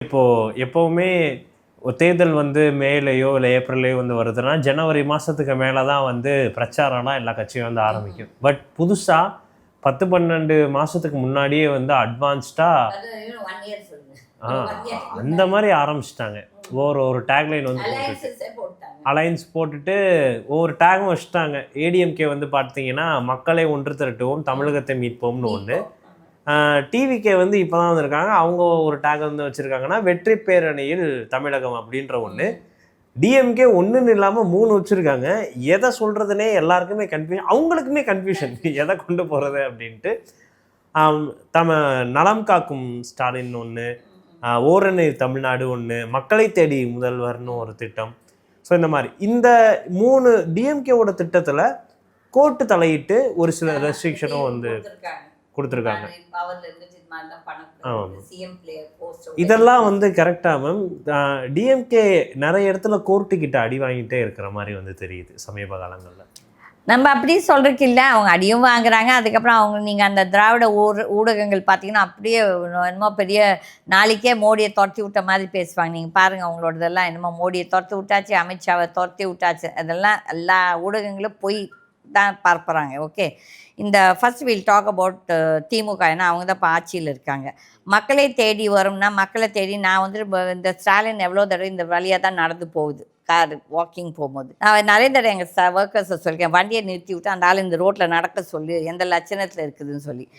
இப்போ எப்பவுமே தேர்தல் வந்து மேலேயோ இல்லை ஏப்ரல்லையோ வந்து வருதுன்னா ஜனவரி மாதத்துக்கு மேலே தான் வந்து பிரச்சாரம்லாம் எல்லா கட்சியும் வந்து ஆரம்பிக்கும். பட் புதுசாக 10-12 மாதத்துக்கு முன்னாடியே வந்து அட்வான்ஸ்டாக அது இன்னும் 1 இயர் சொல்லுங்க. ஆ 1 இயர் அந்த மாதிரி ஆரம்பிச்சிட்டாங்க. ஒரு டேக்லைன் வந்து போட்டுட்டு அலையன்ஸஸே போட்டாங்க. அலைன்ஸ் போட்டுட்டு ஒவ்வொரு டேகும் வச்சுட்டாங்க. ஏடிஎம்கே வந்து பார்த்தீங்கன்னா மக்களை ஒன்று திரட்டுவோம் தமிழகத்தை மீட்போம்னு ஒன்று. டிவிகே வந்து இப்போ தான் வந்திருக்காங்க. அவங்க ஒரு டேக் வந்து வச்சுருக்காங்கன்னா வெற்றி பேரணியில் தமிழகம் அப்படின்ற ஒன்று. டிஎம்கே ஒன்றுன்னு இல்லாமல் 3 வச்சுருக்காங்க. எதை சொல்கிறதுனே எல்லாருக்குமே அவங்களுக்குமே கன்ஃபியூஷன் எதை கொண்டு போகிறது அப்படின்ட்டு. நலம் காக்கும் ஸ்டாலின் ஒன்று, ஓரநீர் தமிழ்நாடு ஒன்று, மக்களை தேடி முதல்வர்னு ஒரு திட்டம். ஸோ இந்த மாதிரி இந்த 3 டிஎம்கேவோட திட்டத்தில் கோர்ட்டு தலையிட்டு ஒரு சில ரெஸ்ட்ரிக்ஷனும் வந்து கொடுத்துருக்காங்க. இதெல்லாம் வந்து கரெக்டாக மேம். டிஎம்கே நிறைய இடத்துல கோர்ட்டுக்கிட்ட அடி வாங்கிட்டே இருக்கிற மாதிரி வந்து தெரியுது சமீப காலங்களில். நம்ம அப்படி சொல்கிறதுக்கு இல்லை, அவங்க அடியும் வாங்குறாங்க. அதுக்கப்புறம் அவங்க நீங்கள் அந்த திராவிட ஊடகங்கள் பார்த்தீங்கன்னா அப்படியே என்னமோ பெரிய நாளைக்கே மோடியை துரத்தி விட்ட மாதிரி பேசுவாங்க. நீங்கள் பாருங்கள் அவங்களோடதெல்லாம் என்னமோ மோடியை துரத்தி விட்டாச்சு, அமித்ஷாவை துரத்தி விட்டாச்சு, அதெல்லாம் எல்லா ஊடகங்களும் போய் தான் பார்ப்புறாங்க. ஓகே, இந்த ஃபர்ஸ்ட் வில் டாக் அபவுட் திமுக. ஏன்னா அவங்க தான் இப்போ ஆட்சியில் இருக்காங்க. மக்களை தேடி வரும்னா மக்களை தேடி நான் வந்து இந்த ஸ்டாலின் எவ்வளோ தடவை இந்த வழியாக தான் நடந்து போகுது கார் வாக்கிங் போகும்போது. நான் நிறைய தடவை எங்கள் ஒர்க்கர்ஸை சொல்லியிருக்கேன், வண்டியை நிறுத்தி விட்டு அந்த ஆள் இந்த ரோட்டில் நடக்க சொல்லி எந்த லட்சணத்தில் இருக்குதுன்னு சொல்லி.